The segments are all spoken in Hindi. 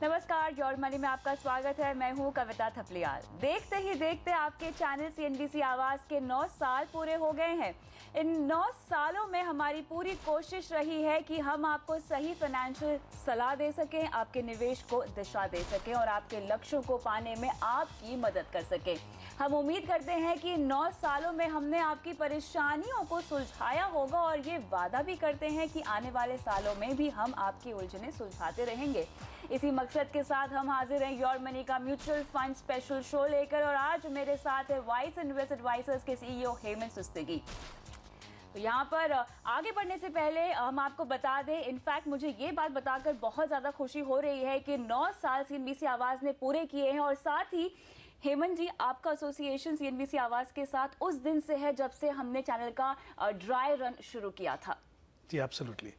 नमस्कार, योर मनी में आपका स्वागत है। मैं हूं कविता थपलियाल। देखते ही देखते आपके चैनल CNBC आवाज के 9 साल पूरे हो गए हैं। इन 9 सालों में हमारी पूरी कोशिश रही है कि हम आपको सही फाइनेंशियल सलाह दे सकें, आपके निवेश को दिशा दे सकें और आपके लक्ष्यों को पाने में आपकी मदद कर सकें। हम उम्मीद करते हैं कि 9 सालों में हमने आपकी परेशानियों को सुलझाया होगा और ये वादा भी करते हैं कि आने वाले सालों में भी हम आपकी उलझनें सुलझाते रहेंगे। इसी मकसद के साथ हम हाजिर हैं योर मनी का म्यूचुअल फंड स्पेशल शो लेकर और आज मेरे साथ है वाइस इन्वेस्ट एडवाइजर्स के CEO हेमंत सुस्तिगी। तो यहाँ पर आगे बढ़ने से पहले हम आपको बता दें, इनफैक्ट मुझे ये बात बताकर बहुत ज़्यादा खुशी हो रही है कि 9 साल CNBC आवाज़ ने पूरे किए हैं और साथ ही हेमंत जी, आपका एसोसिएशन CNBC आवाज़ के साथ उस दिन से है जब से हमने चैनल का ड्राई रन शुरू किया था। जी एब्सोल्युटली,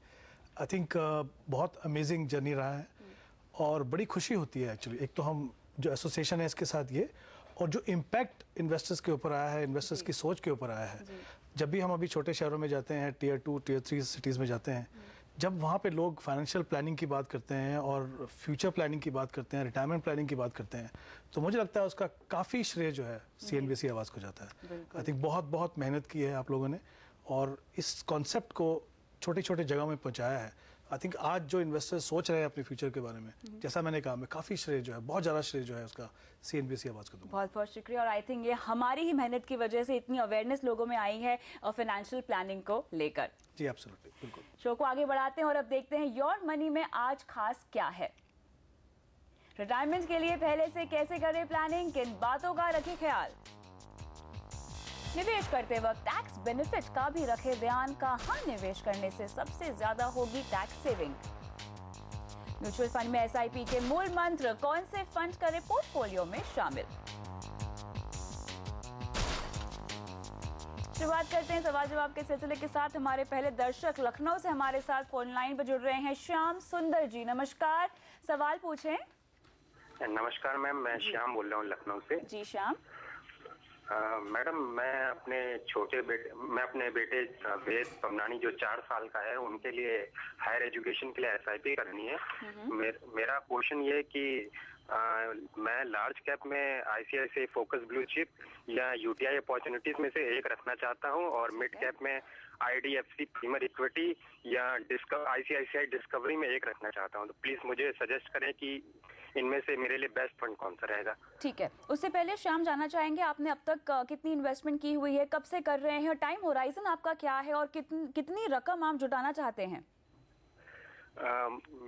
आई थिंक बहुत अमेजिंग जर्नी रहा है और बड़ी खुशी होती है एक्चुअली। एक तो हम जो एसोसिएशन है इसके साथ ये, और जो इम्पैक्ट इन्वेस्टर्स के ऊपर आया है, इन्वेस्टर्स की सोच के ऊपर आया है। जब भी हम अभी छोटे शहरों में जाते हैं, Tier 2, Tier 3 सिटीज़ में जाते हैं, जब वहाँ पे लोग फाइनेंशियल प्लानिंग की बात करते हैं और फ्यूचर प्लानिंग की बात करते हैं, रिटायरमेंट प्लानिंग की बात करते हैं, तो मुझे लगता है उसका काफ़ी श्रेय जो है CNBC आवाज़ को जाता है। आई थिंक बहुत बहुत मेहनत की है आप लोगों ने और इस कॉन्सेप्ट को छोटी छोटी जगहों में पहुँचाया है। आई थिंक आज जो इन्वेस्टर्स सोच रहे हैं अपने फ्यूचर के बारे में, जैसा मैंने कहा, मैं काफ़ी श्रेय जो है, बहुत ज़्यादा श्रेय जो है उसका CNBC आवाज़ को दूंगा। बहुत बहुत शुक्रिया और आई थिंक ये हमारी ही मेहनत की वजह से इतनी अवेयरनेस लोगों में आई है और फाइनेंशियल प्लानिंग को लेकर। जी एब्सोल्युटली, बिल्कुल। शो को आगे बढ़ाते हैं और अब देखते हैं योर मनी में आज खास क्या है। रिटायरमेंट के लिए पहले से कैसे करें प्लानिंग, किन बातों का रखें ख्याल, निवेश करते वक्त टैक्स बेनिफिट का भी रखे ध्यान, कहां निवेश करने से सबसे ज्यादा होगी टैक्स सेविंग, म्यूचुअल फंड में SIP के मूल मंत्र, कौन से फंड करें पोर्टफोलियो में शामिल। शुरुआत करते हैं सवाल जवाब के सिलसिले के साथ। हमारे पहले दर्शक लखनऊ से हमारे साथ फोन लाइन पर जुड़ रहे हैं श्याम सुंदर जी। नमस्कार, सवाल पूछें। नमस्कार मैम, मैं श्याम बोल रहा हूँ लखनऊ से। जी श्याम। मैडम, मैं अपने बेटे वेद पमनानी जो 4 साल का है, उनके लिए हायर एजुकेशन के लिए SIP करनी है। मेरा क्वेश्चन ये है कि मैं लार्ज कैप में ICICI फोकस ब्लू चिप या UTI अपॉर्चुनिटीज में से एक रखना चाहता हूँ और मिड कैप में IDFC प्रीमियर इक्विटी या ICICI डिस्कवरी में एक रखना चाहता हूँ। तो प्लीज मुझे सजेस्ट करें कि इनमें से मेरे लिए बेस्ट फंड कौन सा रहेगा। ठीक है, उससे पहले श्याम जानना चाहेंगे आपने अब तक कितनी इन्वेस्टमेंट की हुई है, कब से कर रहे हैं, टाइम होराइजन आपका क्या है और कितनी रकम आप जुटाना चाहते हैं।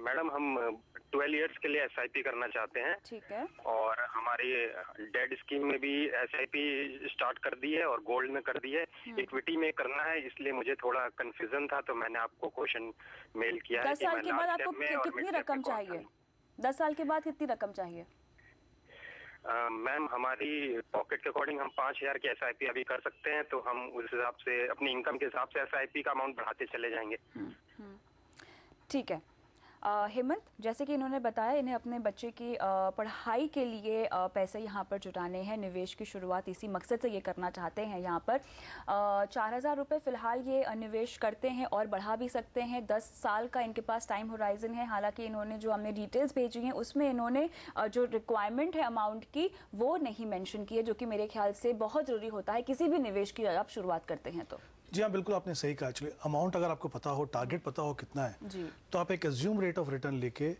मैडम, हम 12 इयर्स के लिए SIP करना चाहते हैं। ठीक है। और हमारी डेड स्कीम में भी SIP स्टार्ट कर दी है और गोल्ड में कर दी है। इक्विटी में करना है, इसलिए मुझे थोड़ा कंफ्यूजन था तो मैंने आपको क्वेश्चन मेल किया है। 10 साल के बाद आपको कितनी रकम चाहिए? 10 साल के बाद कितनी रकम चाहिए? मैम, हमारी पॉकेट के अकॉर्डिंग हम 5,000 की SIP अभी कर सकते हैं, तो हम उस हिसाब से अपनी इनकम के हिसाब से SIP का अमाउंट बढ़ाते चले जाएंगे। ठीक है। हेमंत, जैसे कि इन्होंने बताया, इन्हें अपने बच्चे की पढ़ाई के लिए पैसे यहाँ पर जुटाने हैं, निवेश की शुरुआत इसी मकसद से ये करना चाहते हैं। यहाँ पर 4,000 रुपये फिलहाल ये निवेश करते हैं और बढ़ा भी सकते हैं। 10 साल का इनके पास टाइम होराइजन है। हालांकि इन्होंने जो हमने डिटेल्स भेजी हैं उसमें इन्होंने जो रिक्वायरमेंट है अमाउंट की वो नहीं मेंशन की है, जो कि मेरे ख्याल से बहुत ज़रूरी होता है किसी भी निवेश की आप शुरुआत करते हैं तो। जी हाँ, बिल्कुल आपने सही कहा। एक्चुअली अमाउंट अगर आपको पता हो, टारगेट पता हो कितना है, तो आप एक एज्यूम रेट ऑफ रिटर्न लेके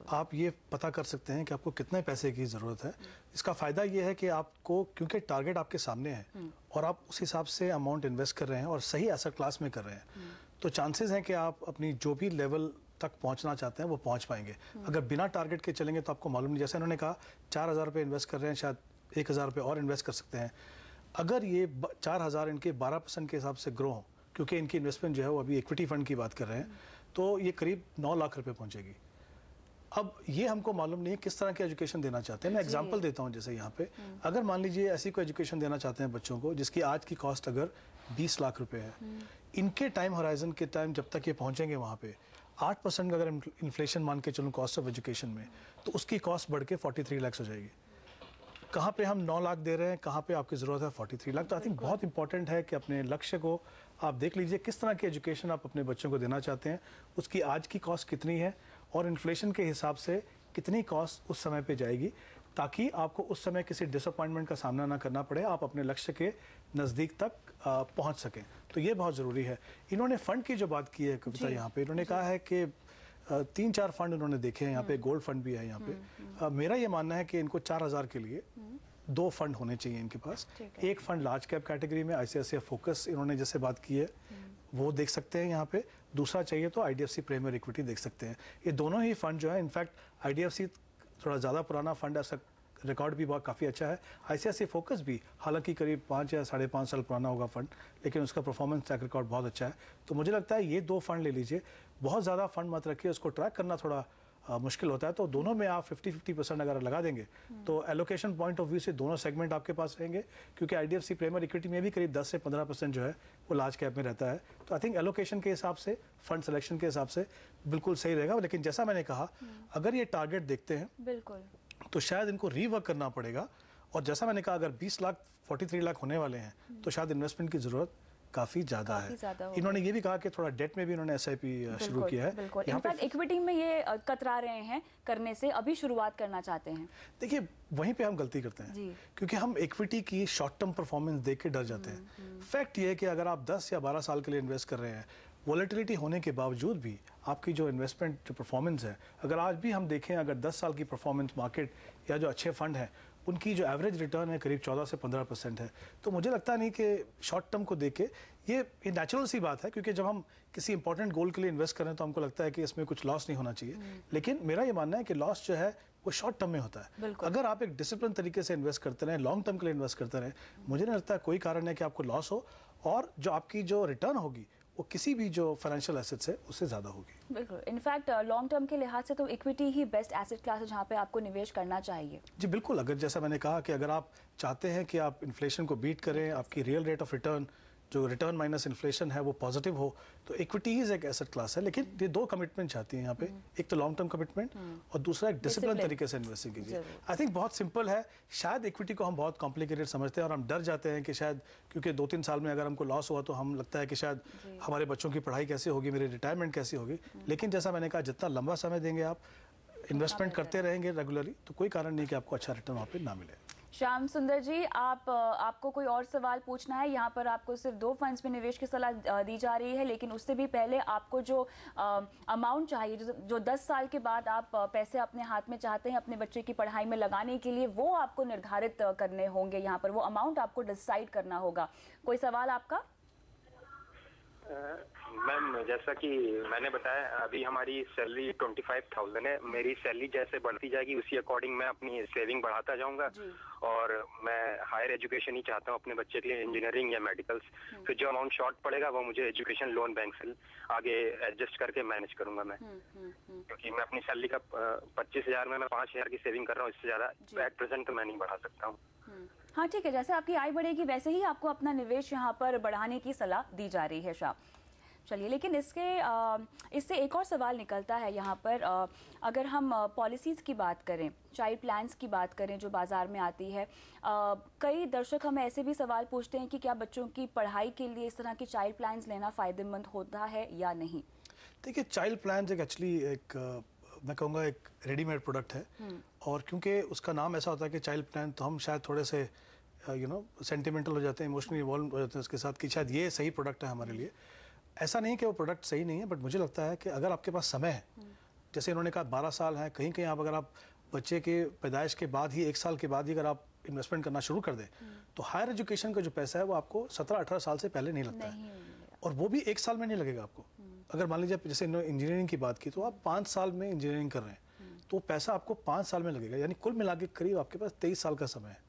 आप ये पता कर सकते हैं कि आपको कितने पैसे की ज़रूरत है। इसका फ़ायदा ये है कि आपको, क्योंकि टारगेट आपके सामने है और आप उस हिसाब से अमाउंट इन्वेस्ट कर रहे हैं और सही एसेट क्लास में कर रहे हैं, तो चांसेस हैं कि आप अपनी जो भी लेवल तक पहुंचना चाहते हैं वो पहुंच पाएंगे। अगर बिना टारगेट के चलेंगे तो आपको मालूम नहीं। जैसे उन्होंने कहा 4,000 रुपये इन्वेस्ट कर रहे हैं, शायद 1,000 रुपये और इन्वेस्ट कर सकते हैं। अगर ये 4,000 इनके 12% के हिसाब से ग्रो हो, क्योंकि इनकी इन्वेस्टमेंट जो है वो अभी इक्विटी फंड की बात कर रहे हैं, तो ये करीब 9 लाख रुपए पहुंचेगी। अब ये हमको मालूम नहीं है किस तरह की एजुकेशन देना चाहते हैं। मैं एग्जांपल देता हूं, जैसे यहाँ पे अगर मान लीजिए ऐसी कोई एजुकेशन देना चाहते हैं बच्चों को जिसकी आज की कॉस्ट अगर 20 लाख रुपए है, इनके टाइम होराइजन के टाइम जब तक ये पहुंचेंगे वहाँ पे, 8% अगर इन्फ्लेशन मान के चलूँ कॉस्ट ऑफ एजुकेशन में, तो उसकी कॉस्ट बढ़ के 43 लाख हो जाएगी। कहाँ पे हम 9 लाख दे रहे हैं, कहाँ पे आपकी ज़रूरत है 43 लाख। तो आई थिंक बहुत इंपॉर्टेंट है कि अपने लक्ष्य को आप देख लीजिए, किस तरह की एजुकेशन आप अपने बच्चों को देना चाहते हैं, उसकी आज की कॉस्ट कितनी है और इन्फ्लेशन के हिसाब से कितनी कॉस्ट उस समय पे जाएगी, ताकि आपको उस समय किसी डिसअपॉइंटमेंट का सामना ना करना पड़े, आप अपने लक्ष्य के नज़दीक तक पहुंच सकें। तो ये बहुत ज़रूरी है। इन्होंने फ़ंड की जो बात की है कविता यहाँ पे, इन्होंने कहा है कि 3-4 फंड उन्होंने देखे हैं यहाँ पे, गोल्ड फंड भी है यहाँ पे। मेरा ये मानना है कि इनको 4000 के लिए 2 फंड होने चाहिए इनके पास। एक फंड लार्ज कैप कैटेगरी में ICICI फोकस इन्होंने जैसे बात की है वो देख सकते हैं यहाँ पे। दूसरा चाहिए तो IDFC प्रीमियर इक्विटी देख सकते हैं। ये दोनों ही फंड जो है, इनफैक्ट IDFC थोड़ा ज़्यादा पुराना फंड है, ऐसा रिकॉर्ड भी बहुत काफ़ी अच्छा है। ICICI फोकस भी हालांकि करीब 5 या 5.5 साल पुराना होगा फंड, लेकिन उसका परफॉर्मेंस ट्रैक रिकॉर्ड बहुत अच्छा है। तो मुझे लगता है ये 2 फंड ले लीजिए, बहुत ज़्यादा फंड मत रखिए, उसको ट्रैक करना थोड़ा मुश्किल होता है। तो दोनों में आप 50-50% अगर लगा देंगे तो एलोकेशन पॉइंट ऑफ व्यू से दोनों सेगमेंट आपके पास रहेंगे, क्योंकि IDFC प्रीमियर इक्विटी में भी करीब 10 से 15% जो है वो लार्ज कैप में रहता है। तो आई थिंक एलोकेशन के हिसाब से, फंड सिलेक्शन के हिसाब से बिल्कुल सही रहेगा। लेकिन जैसा मैंने कहा, अगर ये टारगेट देखते हैं बिल्कुल तो शायद इनको रीवर्क करना पड़ेगा। और जैसा मैंने कहा, अगर 20 लाख 43 लाख होने वाले हैं तो शायद इन्वेस्टमेंट की जरूरत काफी ज्यादा है। इन्होंने ये भी कहा कि थोड़ा डेट में भी इन्होंने SIP शुरू किया है। इनफैक्ट इक्विटी में ये कतरा रहे हैं करने से, अभी शुरुआत करना चाहते हैं। देखिए वहीं पे हम गलती करते हैं, क्योंकि हम इक्विटी की शॉर्ट टर्म परफॉर्मेंस देख के डर जाते हैं। फैक्ट ये है कि अगर आप 10 या 12 साल के लिए इन्वेस्ट कर रहे हैं, वॉलेटिलिटी होने के बावजूद भी आपकी जो इन्वेस्टमेंट जो परफॉर्मेंस है, अगर आज भी हम देखें, अगर 10 साल की परफॉर्मेंस मार्केट या जो अच्छे फंड हैं उनकी जो एवरेज रिटर्न है करीब 14 से 15% है। तो मुझे लगता नहीं कि शॉर्ट टर्म को देख के ये नेचुरल सी बात है, क्योंकि जब हम किसी इंपॉर्टेंट गोल के लिए इन्वेस्ट करें तो हमको लगता है कि इसमें कुछ लॉस नहीं होना चाहिए। लेकिन मेरा ये मानना है कि लॉस जो है वो शॉर्ट टर्म में होता है। अगर आप एक डिसिप्लिन तरीके से इन्वेस्ट करते रहें, लॉन्ग टर्म के लिए इन्वेस्ट करते रहें, मुझे नहीं लगता कोई कारण है कि आपको लॉस हो, और जो आपकी जो रिटर्न होगी वो किसी भी जो फाइनेंशियल एसेट्स है उससे ज़्यादा होगी। बिल्कुल, इनफैक्ट लॉन्ग टर्म के लिहाज से तो इक्विटी ही बेस्ट एसेट क्लास है जहाँ पे आपको निवेश करना चाहिए। जी बिल्कुल, अगर जैसा मैंने कहा कि अगर आप चाहते हैं कि आप इन्फ्लेशन को बीट करें, आपकी रियल रेट ऑफ रिटर्न जो रिटर्न माइनस इन्फ्लेशन है वो पॉजिटिव हो, तो इक्विटीज एक एसेट क्लास है। लेकिन ये 2 कमिटमेंट चाहती है यहाँ पे, एक तो लॉन्ग टर्म कमिटमेंट और दूसरा एक डिसिप्लिन तरीके से इन्वेस्टिंग कीजिए। आई थिंक बहुत सिंपल है। शायद इक्विटी को हम बहुत कॉम्प्लिकेटेड समझते हैं और हम डर जाते हैं कि शायद क्योंकि 2-3 साल में अगर हमको लॉस हुआ तो हम लगता है कि शायद हमारे बच्चों की पढ़ाई कैसे होगी, मेरी रिटायरमेंट कैसी होगी। लेकिन जैसा मैंने कहा, जितना लंबा समय देंगे आप, इन्वेस्टमेंट करते रहेंगे रेगुलरली, तो कोई कारण नहीं कि आपको अच्छा रिटर्न वहाँ पे ना मिले। श्याम सुंदर जी, आपको कोई और सवाल पूछना है? यहाँ पर आपको सिर्फ 2 फंड्स में निवेश की सलाह दी जा रही है, लेकिन उससे भी पहले आपको जो अमाउंट चाहिए, जो 10 साल के बाद आप पैसे अपने हाथ में चाहते हैं अपने बच्चे की पढ़ाई में लगाने के लिए, वो आपको निर्धारित करने होंगे। यहाँ पर वो अमाउंट आपको डिसाइड करना होगा। कोई सवाल आपका? मैम, जैसा कि मैंने बताया, अभी हमारी सैलरी 25,000 है। मेरी सैलरी जैसे बढ़ती जाएगी उसी अकॉर्डिंग मैं अपनी सेविंग बढ़ाता जाऊंगा, और मैं हायर एजुकेशन ही चाहता हूँ अपने बच्चे के लिए, इंजीनियरिंग या मेडिकल्स। फिर जो अमाउंट शॉर्ट पड़ेगा वो मुझे एजुकेशन लोन बैंक से आगे एडजस्ट करके मैनेज करूंगा मैं, क्योंकि मैं अपनी सैलरी का 25,000 में मैं 5,000 की सेविंग कर रहा हूँ। इससे ज्यादा एट प्रेजेंट तो मैं नहीं बढ़ा सकता हूँ। हाँ ठीक है, जैसे आपकी आय बढ़ेगी वैसे ही आपको अपना निवेश यहाँ पर बढ़ाने की सलाह दी जा रही है शाह। चलिए, लेकिन इससे एक और सवाल निकलता है यहाँ पर, अगर हम पॉलिसीज़ की बात करें, चाइल्ड प्लान्स की बात करें जो बाज़ार में आती है, कई दर्शक हमें ऐसे भी सवाल पूछते हैं कि क्या बच्चों की पढ़ाई के लिए इस तरह की चाइल्ड प्लान्स लेना फ़ायदेमंद होता है या नहीं? देखिए, चाइल्ड प्लान्स एक्चुअली एक मैं कहूँगा एक रेडीमेड प्रोडक्ट है, और क्योंकि उसका नाम ऐसा होता है कि चाइल्ड प्लान, तो हम शायद थोड़े से सेंटिमेंटल हो जाते हैं, इमोशनली इन्वॉल्व हो जाते हैं उसके साथ कि शायद ये सही प्रोडक्ट है हमारे लिए। ऐसा नहीं कि वो प्रोडक्ट सही नहीं है, बट मुझे लगता है कि अगर आपके पास समय है, जैसे इन्होंने कहा 12 साल है, कहीं कहीं आप अगर आप बच्चे के पैदाइश के बाद ही 1 साल के बाद ही अगर आप इन्वेस्टमेंट करना शुरू कर दें, तो हायर एजुकेशन का जो पैसा है वो आपको 17-18 साल से पहले नहीं लगता है, और वो भी 1 साल में नहीं लगेगा आपको। अगर मान लीजिए जैसे इंजीनियरिंग की बात की, तो आप 5 साल में इंजीनियरिंग कर रहे हैं, तो पैसा आपको 5 साल में लगेगा, यानी कुल मिला के करीब आपके पास 23 साल का समय है।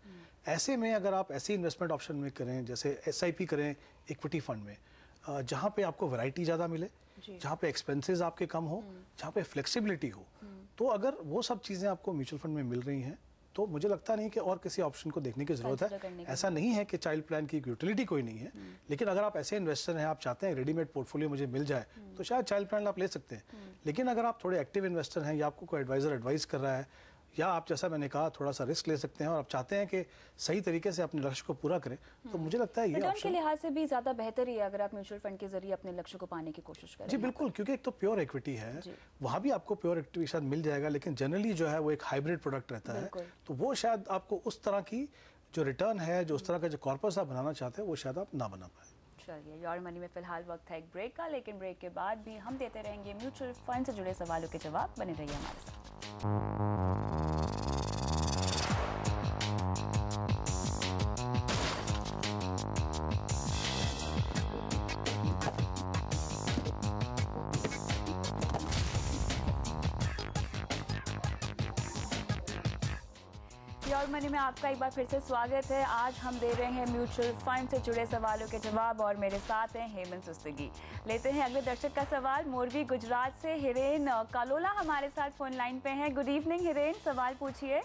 ऐसे में अगर आप ऐसे इन्वेस्टमेंट ऑप्शन में करें, जैसे SIP करें इक्विटी फंड में, जहाँ पे आपको वैरायटी ज़्यादा मिले, जहाँ पे एक्सपेंसेस आपके कम हो, जहाँ पे फ्लेक्सिबिलिटी हो, तो अगर वो सब चीज़ें आपको म्यूचुअल फंड में मिल रही हैं तो मुझे लगता नहीं कि और किसी ऑप्शन को देखने की जरूरत है। ऐसा नहीं है कि चाइल्ड प्लान की यूटिलिटी कोई नहीं है, लेकिन अगर आप ऐसे इन्वेस्टर हैं, आप चाहते हैं रेडीमेड पोर्टफोलियो मुझे मिल जाए, तो शायद चाइल्ड प्लान आप ले सकते हैं। लेकिन अगर आप थोड़े एक्टिव इन्वेस्टर हैं या आपको कोई एडवाइजर एडवाइस कर रहा है, या आप जैसा मैंने कहा थोड़ा सा रिस्क ले सकते हैं और आप चाहते हैं कि सही तरीके से अपने लक्ष्य को पूरा करें, तो मुझे लगता है ये रिटर्न के लिहाज से भी ज्यादा बेहतर ही है अगर आप म्यूचुअल फंड के जरिए अपने लक्ष्य को पाने की कोशिश करें। जी बिल्कुल, क्योंकि एक तो प्योर इक्विटी है, वहाँ भी आपको प्योर इक्विटी शायद मिल जाएगा, लेकिन जनरली जो है वो एक हाइब्रिड प्रोडक्ट रहता है, तो वो शायद आपको उस तरह की जो रिटर्न है, जो उस तरह का जो कॉर्पस आप बनाना चाहते हैं, वो शायद आप ना बना पाए। चलिए, योर मनी में फिलहाल वक्त है एक ब्रेक का, लेकिन ब्रेक के बाद भी हम देते रहेंगे म्यूचुअल फंड से जुड़े सवालों के जवाब। बने रहिए हमारे साथ। योर मनी में आपका एक बार फिर से स्वागत है। आज हम दे रहे हैं म्यूचुअल फंड से जुड़े सवालों के जवाब और मेरे साथ हैं हेमंत सुस्तगी। लेते हैं अगले दर्शक का सवाल। मोरबी गुजरात से हिरेन कालोला हमारे साथ फोन लाइन पे हैं। गुड इवनिंग हिरेन, सवाल पूछिए।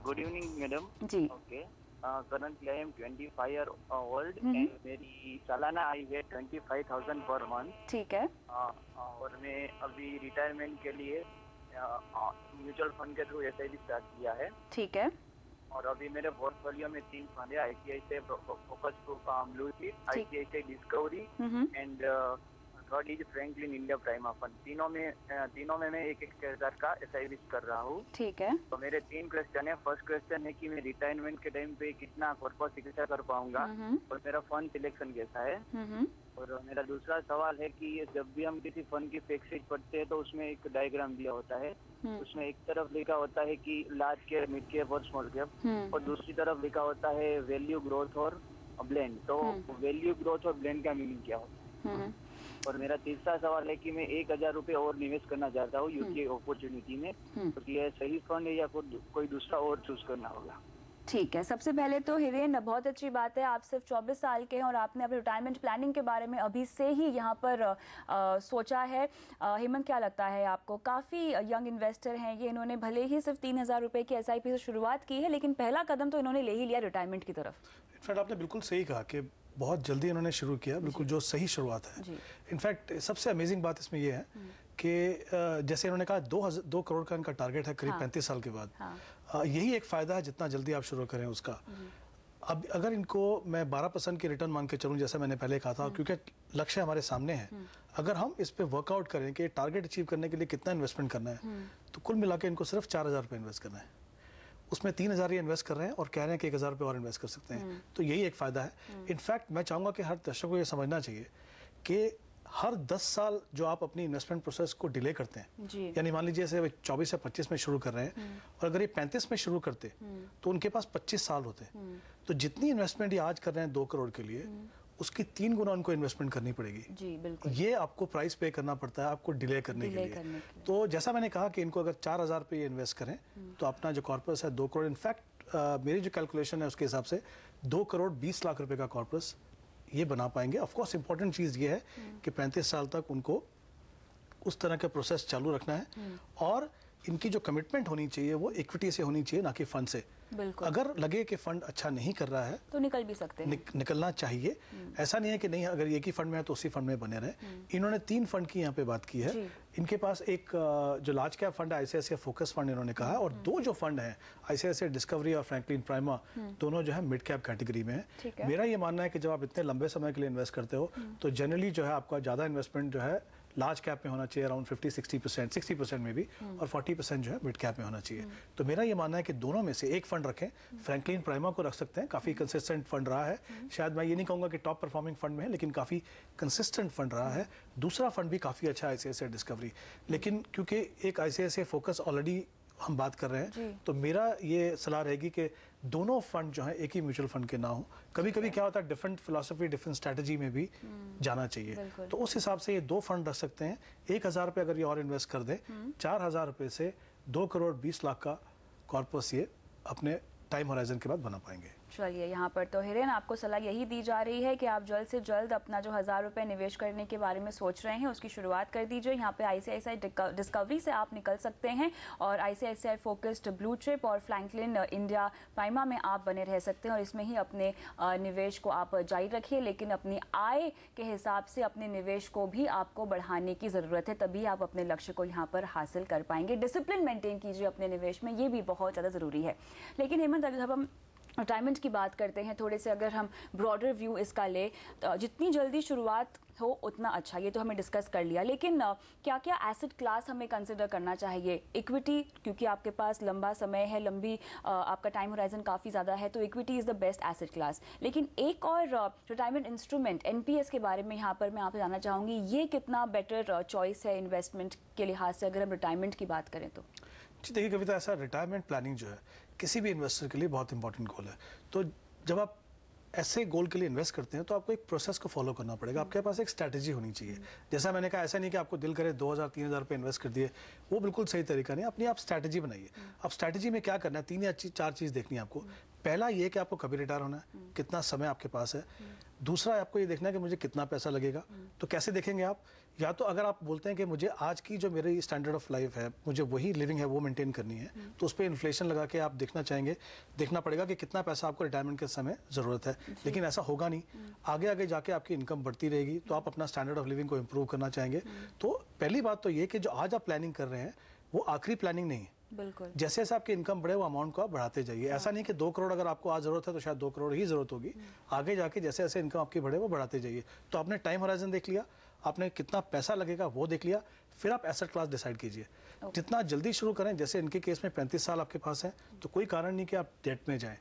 Good evening madam ji. Okay, currently I am 25 year old and मेरी सालाना आई है 25,000 पर मंथ। ठीक है। और मैं अभी रिटायरमेंट के लिए म्यूचुअल फंड के थ्रू SIP स्टार्ट किया है। ठीक है। और अभी मेरे पोर्टफोलियो में 3 फंड है, ICICI focus group blue chip, ICICI discovery and third is Franklin India prima fund. तीनों में मैं 1,000 का SIP कर रहा हूँ। ठीक है। तो मेरे 3 क्वेश्चन है। फर्स्ट क्वेश्चन है कि मैं रिटायरमेंट के टाइम पे कितना कॉर्पस इकट्ठा कर पाऊंगा और मेरा फंड सिलेक्शन कैसा है। और मेरा दूसरा सवाल है कि जब भी हम किसी फंड की फैक्ट शीट पढ़ते हैं तो उसमें एक डायग्राम दिया होता है, उसमें एक तरफ लिखा होता है कि लार्ज कैप, मिड कैप और स्मॉल कैप, और दूसरी तरफ लिखा होता है वैल्यू, ग्रोथ और ब्लेंड। तो वैल्यू, ग्रोथ और ब्लेंड का मीनिंग क्या होता है? और मेरा तीसरा सवाल है कि मैं 1,000 रुपए और निवेश करना चाहता हूँ यूके अपॉर्चुनिटी में, तो ये सही फंड है या कोई दूसरा और चूज करना होगा? ठीक है। सबसे पहले तो हिरेन, बहुत अच्छी बात है, आप सिर्फ 24 साल के हैं और आपने अपने रिटायरमेंट प्लानिंग के बारे में अभी से ही यहाँ पर सोचा है। हेमंत, क्या लगता है आपको? काफ़ी यंग इन्वेस्टर हैं ये, इन्होंने भले ही सिर्फ 3,000 रुपये की SIP से शुरुआत की है, लेकिन पहला कदम तो इन्होंने ले ही लिया रिटायरमेंट की तरफ। इनफैक्ट आपने बिल्कुल सही कहा कि बहुत जल्दी इन्होंने शुरू किया, बिल्कुल जो सही शुरुआत है। इनफैक्ट सबसे अमेजिंग बात इसमें यह है कि जैसे इन्होंने कहा 2 करोड़ का इनका टारगेट है करीब 35 साल के बाद। यही एक फ़ायदा है जितना जल्दी आप शुरू करें उसका। अब अगर इनको मैं 12% की रिटर्न मान के चलूँ, जैसे मैंने पहले कहा था, क्योंकि लक्ष्य हमारे सामने है, अगर हम इस पे वर्कआउट करें कि टारगेट अचीव करने के लिए कितना इन्वेस्टमेंट करना है, तो कुल मिला के इनको सिर्फ 4,000 रुपये इन्वेस्ट करना है। उसमें 3,000 ये इन्वेस्ट कर रहे हैं और कह रहे हैं कि 1,000 रुपये और इन्वेस्ट कर सकते हैं। तो यही एक फ़ायदा है। इनफैक्ट मैं चाहूँगा कि हर दर्शक को ये समझना चाहिए कि हर 10 साल जो आप अपनी इन्वेस्टमेंट प्रोसेस को डिले करते हैं, यानी मान लीजिए जैसे 24 या 25 में शुरू कर रहे हैं और अगर ये 35 में शुरू करते तो उनके पास 25 साल होते। तो जितनी इन्वेस्टमेंट ये आज कर रहे हैं 2 करोड़ के लिए, उसकी 3 गुना उनको इन्वेस्टमेंट करनी पड़ेगी। जी बिल्कुल। ये आपको प्राइस पे करना पड़ता है आपको डिले करने के लिए। तो जैसा मैंने कहा कि इनको अगर 4,000 रुपये इन्वेस्ट करें तो अपना जो कॉर्पस है 2 करोड़, इनफैक्ट मेरी जो कैलकुलेशन है उसके हिसाब से 2 करोड़ 20 लाख रुपए का कॉर्पस ये बना पाएंगे। ऑफ कोर्स इंपॉर्टेंट चीज़ ये है कि 35 साल तक उनको उस तरह का प्रोसेस चालू रखना है और इनकी जो कमिटमेंट होनी चाहिए वो इक्विटी से होनी चाहिए, ना कि फंड से। अगर लगे कि फंड अच्छा नहीं कर रहा है तो निकल भी सकते हैं। निकलना चाहिए। ऐसा नहीं है कि नहीं, अगर एक ही फंड में है तो उसी फंड में बने रहे। इन्होंने 3 फंड की यहाँ पे बात की है। इनके पास एक जो लार्ज कैप फंड है ICICI फोकस फंड इन्होंने कहा है, और 2 जो फंड हैं ICICI डिस्कवरी और फ्रैंकलिन प्राइमा, दोनों जो है मिड कैप कैटेगरी में है। मेरा ये मानना है कि जब आप इतने लंबे समय के लिए इन्वेस्ट करते हो तो जनरली जो है आपका ज़्यादा इन्वेस्टमेंट जो है लार्ज कैप में होना चाहिए, अराउंड 50-60%, 60% में भी, और 40% जो है मिड कैप में होना चाहिए। तो मेरा ये मानना है कि दोनों में से एक फंड रखें। फ्रैंकलिन प्राइमा को रख सकते हैं, काफ़ी कंसिस्टेंट फंड रहा है। शायद मैं ये नहीं कहूँगा कि टॉप परफॉर्मिंग फंड में है, लेकिन काफ़ी कंसिस्टेंट फंड रहा है। दूसरा फंड भी काफ़ी अच्छा है ICICI डिस्कवरी, लेकिन क्योंकि एक ICICI फोकस ऑलरेडी हम बात कर रहे हैं, तो मेरा ये सलाह रहेगी कि दोनों फंड जो है एक ही म्यूचुअल फंड के ना हो। कभी कभी क्या होता है, डिफरेंट फिलॉसफी, डिफरेंट स्ट्रेटजी में भी जाना चाहिए। तो उस हिसाब से ये 2 फंड रख सकते हैं। 1,000 रुपये अगर ये और इन्वेस्ट कर दें, 4,000 रुपये से 2 करोड़ 20 लाख का कॉर्पस ये अपने टाइम होराइजन के बाद बना पाएंगे। चलिए, यहाँ पर तो हिरेन आपको सलाह यही दी जा रही है कि आप जल्द से जल्द अपना जो 1000 रुपये निवेश करने के बारे में सोच रहे हैं उसकी शुरुआत कर दीजिए। यहाँ पे ICICI डिस्कवरी से आप निकल सकते हैं और ICICI फोकस्ड ब्लू चिप और फ्रैंकलिन इंडिया प्राइमा में आप बने रह सकते हैं और इसमें ही अपने निवेश को आप जारी रखिए, लेकिन अपनी आय के हिसाब से अपने निवेश को भी आपको बढ़ाने की ज़रूरत है, तभी आप अपने लक्ष्य को यहाँ पर हासिल कर पाएंगे। डिसिप्लिन मेंटेन कीजिए अपने निवेश में, ये भी बहुत ज़्यादा ज़रूरी है। लेकिन हेमंत, अगर जब हम रिटायरमेंट की बात करते हैं, थोड़े से अगर हम ब्रॉडर व्यू इसका ले, तो जितनी जल्दी शुरुआत हो उतना अच्छा, ये तो हमें डिस्कस कर लिया। लेकिन क्या क्या एसेट क्लास हमें कंसिडर करना चाहिए? इक्विटी, क्योंकि आपके पास लंबा समय है, लंबी आपका टाइम होराइजन काफ़ी ज़्यादा है, तो equity is the best asset class. लेकिन एक और रिटायरमेंट इंस्ट्रूमेंट NPS के बारे में यहाँ पर मैं आपसे जानना चाहूँगी, ये कितना बेटर चॉइस है इन्वेस्टमेंट के लिहाज से अगर हम रिटायरमेंट की बात करें तो? जी देखिए कविता, ऐसा रिटायरमेंट प्लानिंग जो है किसी भी इन्वेस्टर के लिए बहुत इंपॉर्टेंट गोल है। तो जब आप ऐसे गोल के लिए इन्वेस्ट करते हैं तो आपको एक प्रोसेस को फॉलो करना पड़ेगा, आपके पास एक स्ट्रैटेजी होनी चाहिए। जैसा मैंने कहा, ऐसा नहीं कि आपको दिल करे 2000-3000 रुपये इन्वेस्ट कर दिए, वो बिल्कुल सही तरीका नहीं। अपनी आप स्ट्रैटेजी बनाइए। अब स्ट्रैटेजी में क्या करना है, 3 या 4 चीज़ देखनी है आपको। पहला ये कि आपको कभी रिटायर होना है, कितना समय आपके पास है। दूसरा आपको ये देखना है कि मुझे कितना पैसा लगेगा। तो कैसे देखेंगे आप? या तो अगर आप बोलते हैं कि मुझे आज की जो मेरी स्टैंडर्ड ऑफ लाइफ है, मुझे वही लिविंग है वो मेंटेन करनी है, तो उस पर इन्फ्लेशन लगा के आप देखना पड़ेगा कि कितना पैसा आपको रिटायरमेंट के समय ज़रूरत है। लेकिन ऐसा होगा नहीं, आगे आगे जाके आपकी इनकम बढ़ती रहेगी, तो आप अपना स्टैंडर्ड ऑफ लिविंग को इम्प्रूव करना चाहेंगे। तो पहली बात तो ये कि जो आज आप प्लानिंग कर रहे हैं वो आखिरी प्लानिंग नहीं है। बिल्कुल, जैसे जैसे आपकी इनकम बढ़े वो अमाउंट को आप बढ़ाते जाइए। ऐसा नहीं कि 2 करोड़ अगर आपको आज जरूरत है तो शायद 2 करोड़ ही जरूरत होगी। आगे जाके जैसे जैसे इनकम आपकी बढ़े वो बढ़ाते जाइए। तो आपने टाइम होराइजन देख लिया, आपने कितना पैसा लगेगा वो देख लिया, फिर आप एसेट क्लास डिसाइड कीजिए। जितना जल्दी शुरू करें, जैसे इनके केस में 35 साल आपके पास है, तो कोई कारण नहीं कि आप डेट में जाएं।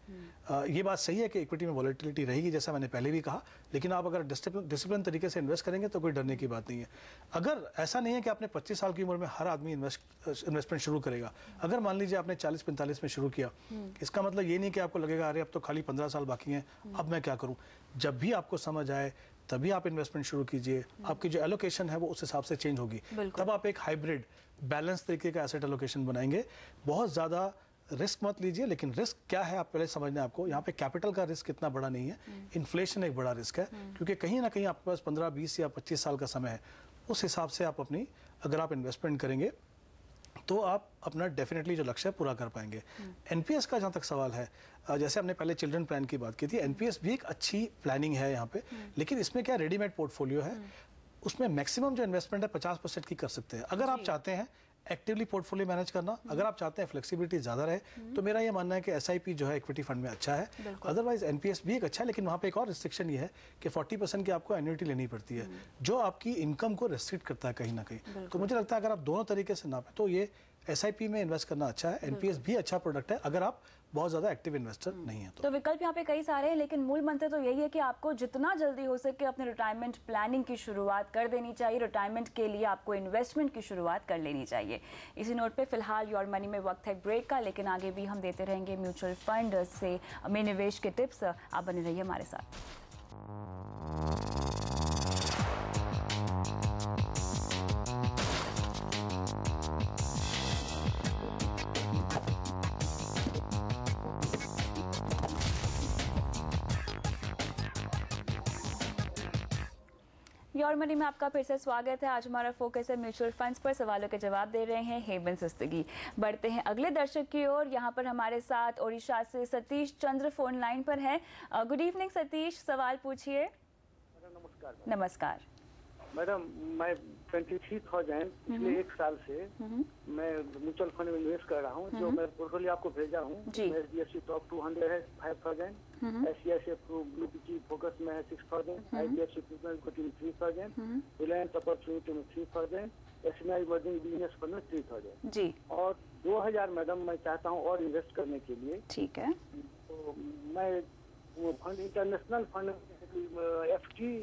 ये बात सही है कि इक्विटी में वॉलेटिलिटी रहेगी, जैसा मैंने पहले भी कहा, लेकिन आप अगर डिसिप्लिन तरीके से इन्वेस्ट करेंगे तो कोई डरने की बात नहीं है। अगर ऐसा नहीं है कि आपने 25 साल की उम्र में हर आदमी इन्वेस्टमेंट शुरू करेगा। अगर मान लीजिए आपने 40-45 में शुरू किया, इसका मतलब ये नहीं कि आपको लगेगा अरे अब तो खाली 15 साल बाकी हैं, अब मैं क्या करूँ। जब भी आपको समझ आए तभी आप इन्वेस्टमेंट शुरू कीजिए। आपकी जो एलोकेशन है वो उस हिसाब से चेंज होगी, तब आप एक हाइब्रिड बैलेंस तरीके का एसेट एलोकेशन बनाएंगे। बहुत ज़्यादा रिस्क मत लीजिए, लेकिन रिस्क क्या है आप पहले समझना है आपको। यहाँ पे कैपिटल का रिस्क इतना बड़ा नहीं है, इन्फ्लेशन एक बड़ा रिस्क है, क्योंकि कहीं ना कहीं आपके पास 15, 20 या 25 साल का समय है। उस हिसाब से आप अगर आप इन्वेस्टमेंट करेंगे तो आप अपना डेफिनेटली जो लक्ष्य है पूरा कर पाएंगे। NPS का जहाँ तक सवाल है, जैसे हमने पहले चिल्ड्रन प्लान की बात की थी, NPS भी एक अच्छी प्लानिंग है यहाँ पे, लेकिन इसमें क्या रेडीमेड पोर्टफोलियो है, उसमें मैक्सिमम जो इन्वेस्टमेंट है 50% की कर सकते हैं। अगर आप चाहते हैं एक्टिवली पोर्टफोलियो मैनेज करना, अगर आप चाहते हैं फ्लेक्सिबिलिटी ज़्यादा रहे, तो मेरा ये मानना है कि SIP जो है इक्विटी फंड में अच्छा है। अदरवाइज NPS भी एक अच्छा है, लेकिन वहाँ पे एक और रिस्ट्रिक्शन ये है कि 40% की आपको एन्युटी लेनी पड़ती है, जो आपकी इनकम को रिस्ट्रिक्ट करता है कहीं ना कहीं। तो मुझे लगता है अगर आप दोनों तरीके से नापें तो ये SIP में इन्वेस्ट करना अच्छा है। NPS भी अच्छा प्रोडक्ट है अगर आप बहुत ज़्यादा एक्टिव इन्वेस्टर नहीं है तो विकल्प यहाँ पे कई सारे हैं, लेकिन मूल मंत्र तो यही है कि आपको जितना जल्दी हो सके अपने रिटायरमेंट प्लानिंग की शुरुआत कर देनी चाहिए। रिटायरमेंट के लिए आपको इन्वेस्टमेंट की शुरुआत कर लेनी चाहिए। इसी नोट पे फिलहाल योर मनी में वक्त है ब्रेक का, लेकिन आगे भी हम देते रहेंगे म्यूचुअल फंड से में निवेश के टिप्स। आप बने रहिए हमारे साथ। योर मनी में आपका फिर से स्वागत है। आज हमारा फोकस है म्यूचुअल फंड्स पर। सवालों के जवाब दे रहे हैं हेमंत सिस्तगी। बढ़ते हैं अगले दर्शक की ओर। यहाँ पर हमारे साथ ओडिशा से सतीश चंद्र फोन लाइन पर हैं। गुड इवनिंग सतीश, सवाल पूछिए। नमस्कार। नमस्कार मैडम, मैं 23,000 पिछले 1 साल से मैं म्यूचुअल फंड में निवेश कर रहा हूँ। जो मैं पोर्टफोलियो आपको भेजा हूँ, HDFC टॉप 200 है 5,000, ICICI ब्लू चिप फोकस में है 6,000, IDFC premium equity 3,000, Reliance opportunity में 3,000, SBI इमर्जिंग बिजनेस फंड में 3,000 जी, और 2,000 मैडम मैं चाहता हूँ और इन्वेस्ट करने के लिए। ठीक है, तो मैं वो fund international fund FT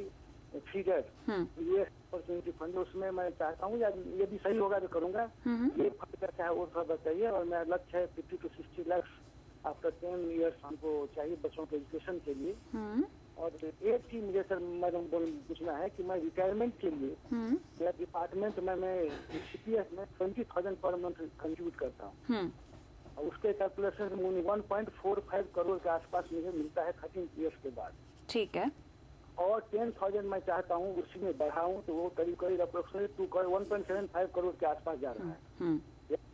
figure ये अपॉर्चुनिटी फंड, उसमें मैं चाहता हूँ, या ये भी सही होगा तो करूँगा। ये फंड कैसा है वो थोड़ा बताइए। और मेरा लक्ष्य है 50 to 60 लाख आफ्टर 10 ईयर्स हमको चाहिए बच्चों के एजुकेशन के लिए। और एक चीज मुझे सर मैडम पूछना है कि मैं रिटायरमेंट के लिए मेरा डिपार्टमेंट में मैं CPF में 20,000 पर मंथ कंट्रीब्यूट करता हूँ, उसके कैलकुलेशन में 1.45 करोड़ के आसपास मुझे मिलता है 13 ईयर्स के बाद। ठीक है। और 10,000 मैं चाहता हूँ उसी में बढ़ाऊं तो वो करीब करीब अप्रोक्सीमेट 1.75 करोड़ के आसपास जा रहा है।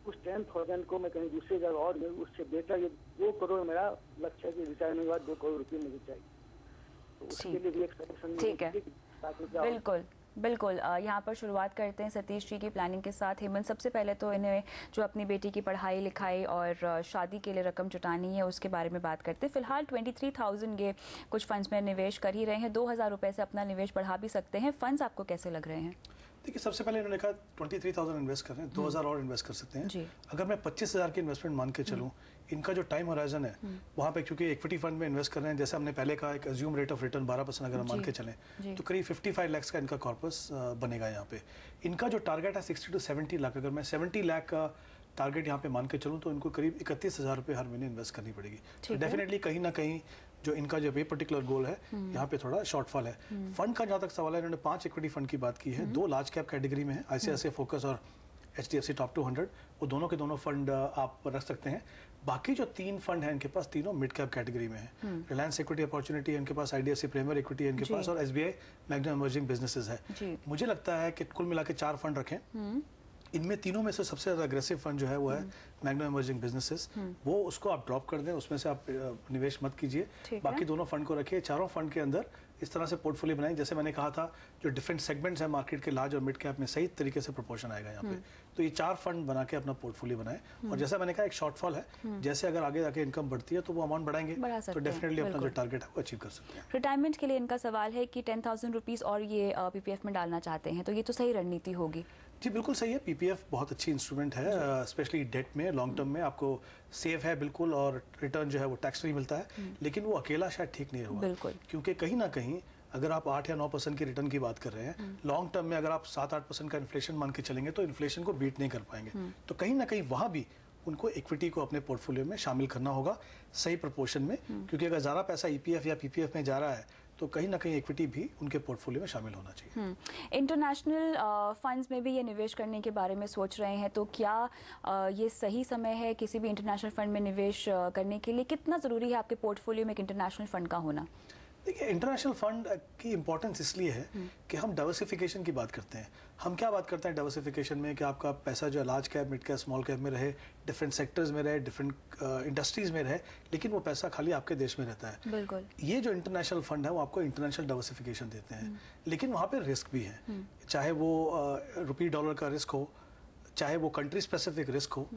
उस 10,000 को मैं कहीं दूसरी जगह और उससे बेटर, ये 2 करोड़ मेरा लक्ष्य है कि रिटायरमेंट के बाद 2 करोड़ रुपये मुझे चाहिए, तो उसके लिए भी एक सजेशन। ठीक है, बिल्कुल बिल्कुल। यहाँ पर शुरुआत करते हैं सतीश जी की प्लानिंग के साथ। हेमंत, सबसे पहले तो इन्हें जो अपनी बेटी की पढ़ाई लिखाई और शादी के लिए रकम जुटानी है उसके बारे में बात करते हैं। फिलहाल 23,000 ये कुछ फंड्स में निवेश कर ही रहे हैं, 2,000 रुपये से अपना निवेश बढ़ा भी सकते हैं। फंड्स आपको कैसे लग रहे हैं? देखिए, सबसे पहले इन्होंने कहा 23,000 इन्वेस्ट कर रहे हैं, 2,000 और इन्वेस्ट कर सकते हैं। अगर मैं 25,000 की इन्वेस्टमेंट मान के चलूँ, इनका जो टाइम होराइजन है वहाँ पे, क्योंकि इक्विटी फंड में इन्वेस्ट कर रहे हैं, जैसे हमने पहले कहा, एक अज्यूम रेट ऑफ रिटर्न 12% अगर हम मान के चलें तो करीब 55 लाख का इनका कॉर्पस बनेगा। यहाँ पे इनका जो टारगेट है 60 to 70 लाख, अगर मैं 70 लाख का टारगेट यहाँ पे मान के चलूँ तो इनको करीब 31,000 रुपये हर महीने इन्वेस्ट करनी पड़ेगी। तो डेफिनेटली कहीं ना कहीं जो इनका जो ये पर्टिकुलर गोल है यहाँ पे थोड़ा शॉर्टफॉल है। फंड का जहाँ तक सवाल है, इन्होंने 5 इक्विटी फंड की बात की है, 2 लार्ज कैप कैटेगरी में है, ICICI फोकस और HDFC टॉप 200, वो दोनों के दोनों फंड आप रख सकते हैं। बाकी जो 3 फंड हैं इनके पास, तीनों मिड कैप कैटेगरी में है। रिलायंस इक्विटी अपॉर्चुनिटी है इनके पास, IDFC प्रीमियर इक्विटी है इनके पास, और SBI मैग्ना इमर्जिंग बिजनेसेस है। मुझे लगता है कि कुल मिला के 4 फंड रखें। इनमें तीनों में से सबसे ज़्यादा अग्रेसिव फंड जो है वो है मैग्ना इमर्जिंग बिजनेसेस, वो उसको आप ड्रॉप कर दें, उसमें से आप निवेश मत कीजिए, बाकी दोनों फंड को रखिए। चारों फंड के अंदर इस तरह से पोर्टफोलियो बनाएं, जैसे मैंने कहा था, जो डिफरेंट सेगमेंट्स हैं मार्केट के, लार्ज और मिड कैप में सही तरीके से प्रोपोर्शन आएगा यहाँ पे। तो ये 4 फंड बना के अपना पोर्टफोलियो बनाएं। और जैसा मैंने कहा, एक शॉर्टफॉल है, जैसे अगर आगे जाके इनकम बढ़ती है तो वो अमाउंट बढ़ाएंगे तो डेफिनेटली अपना जो टारगेट है वो अचीव कर सकते हैं। रिटायरमेंट के लिए इनका सवाल है कि 10,000 रुपीज़ और ये PPF में डालना चाहते हैं, तो ये तो सही रणनीति होगी? जी बिल्कुल सही है। PPF बहुत अच्छी इंस्ट्रूमेंट है, स्पेशली डेट में, लॉन्ग टर्म में आपको सेफ है बिल्कुल, और रिटर्न जो है वो टैक्स फ्री मिलता है। लेकिन वो अकेला शायद ठीक नहीं होगा, क्योंकि कहीं ना कहीं अगर आप 8 या 9% की रिटर्न की बात कर रहे हैं, लॉन्ग टर्म में अगर आप 7-8% का इन्फ्लेशन मान के चलेंगे तो इन्फ्लेशन को बीट नहीं कर पाएंगे। तो कहीं ना कहीं वहाँ भी उनको इक्विटी को अपने पोर्टफोलियो में शामिल करना होगा सही प्रोपोर्शन में, क्योंकि अगर ज़्यादा पैसा EPF या PPF में जा रहा है तो कहीं ना कहीं इक्विटी भी उनके पोर्टफोलियो में शामिल होना चाहिए। इंटरनेशनल फंड्स में भी ये निवेश करने के बारे में सोच रहे हैं, तो क्या ये सही समय है किसी भी इंटरनेशनल फंड में निवेश करने के लिए? कितना ज़रूरी है आपके पोर्टफोलियो में एक इंटरनेशनल फंड का होना? देखिए, इंटरनेशनल फंड की इंपॉर्टेंस इसलिए है कि हम डाइवर्सिफिकेशन की बात करते हैं। हम क्या बात करते हैं डाइवर्सिफिकेशन में, कि आपका पैसा जो large cap, mid cap, small cap में रहे, डिफरेंट सेक्टर्स में रहे, डिफरेंट इंडस्ट्रीज में रहे, लेकिन वो पैसा खाली आपके देश में रहता है। बिल्कुल। ये जो इंटरनेशनल फंड है वो आपको इंटरनेशनल डाइवर्सिफिकेशन देते हैं, लेकिन वहाँ पे रिस्क भी है, चाहे वो रुपी डॉलर का रिस्क हो, चाहे वो कंट्री स्पेसिफिक रिस्क हो,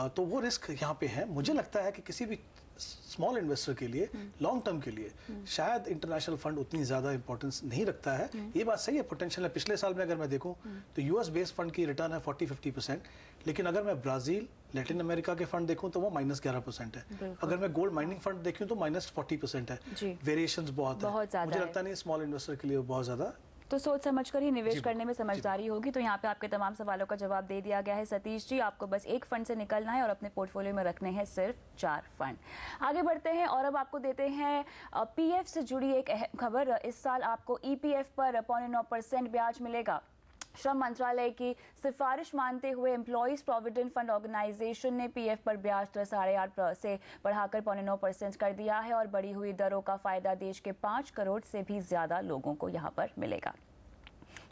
तो वो रिस्क यहाँ पे है। मुझे लगता है कि किसी भी स्मॉल इन्वेस्टर के लिए, लॉन्ग टर्म के लिए शायद इंटरनेशनल फंड उतनी ज़्यादा इंपॉर्टेंस नहीं रखता है। ये बात सही है, पोटेंशियल है। पिछले साल में अगर मैं देखूं तो US बेस्ड फंड की रिटर्न है 40-50%, लेकिन अगर मैं ब्राज़ील, लैटिन अमेरिका के फंड देखूं तो वो -11% है। अगर मैं गोल्ड माइनिंग फंड देखूं तो -40% है। वेरिएशंस बहुत है। मुझे लगता नहीं स्मॉल इन्वेस्टर के लिए बहुत ज़्यादा, तो सोच समझ कर ही निवेश करने में समझदारी होगी। तो यहाँ पे आपके तमाम सवालों का जवाब दे दिया गया है सतीश जी। आपको बस एक फंड से निकलना है और अपने पोर्टफोलियो में रखने हैं सिर्फ 4 फंड। आगे बढ़ते हैं और अब आपको देते हैं PF से जुड़ी एक अहम खबर। इस साल आपको EPF पर 0.9% ब्याज मिलेगा। श्रम मंत्रालय की सिफारिश मानते हुए एम्प्लॉइज प्रोविडेंट फंड ऑर्गेनाइजेशन ने PF पर ब्याज दर 8.5% से बढ़ाकर 0.9% कर दिया है और बढ़ी हुई दरों का फायदा देश के 5 करोड़ से भी ज्यादा लोगों को यहाँ पर मिलेगा।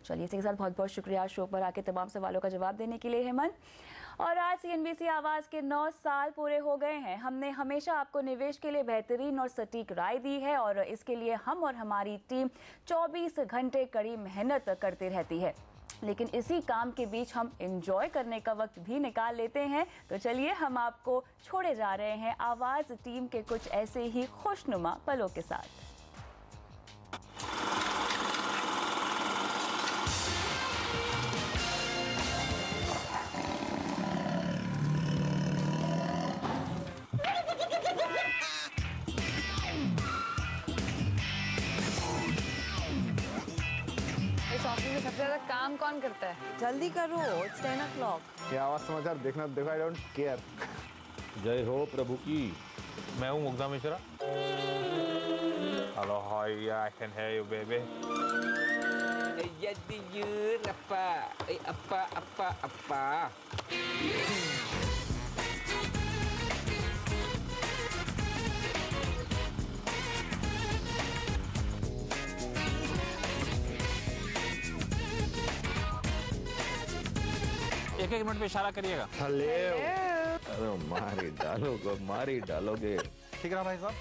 चलिए, इसी के साथ बहुत बहुत शुक्रिया शो पर आके तमाम सवालों का जवाब देने के लिए हेमंत। और आज CNBC आवाज़ के 9 साल पूरे हो गए हैं। हमने हमेशा आपको निवेश के लिए बेहतरीन और सटीक राय दी है और इसके लिए हम और हमारी टीम 24 घंटे कड़ी मेहनत करती रहती है, लेकिन इसी काम के बीच हम एंजॉय करने का वक्त भी निकाल लेते हैं। तो चलिए, हम आपको छोड़े जा रहे हैं आवाज़ टीम के कुछ ऐसे ही खुशनुमा पलों के साथ। सबसे ज्यादा काम कौन करता है? जल्दी करो, it's 10 o'clock। ये आवाज समाचार देखना देखो, आई डोंट केयर। जय हो प्रभु की। मैं हूँ Mugdha Mishra. Hello hi, I can hear you baby. Jadi you apa? Apa? एक एक मिनट में इशारा करिएगा। अरे मारी डालोगे। ठीक है भाई साहब।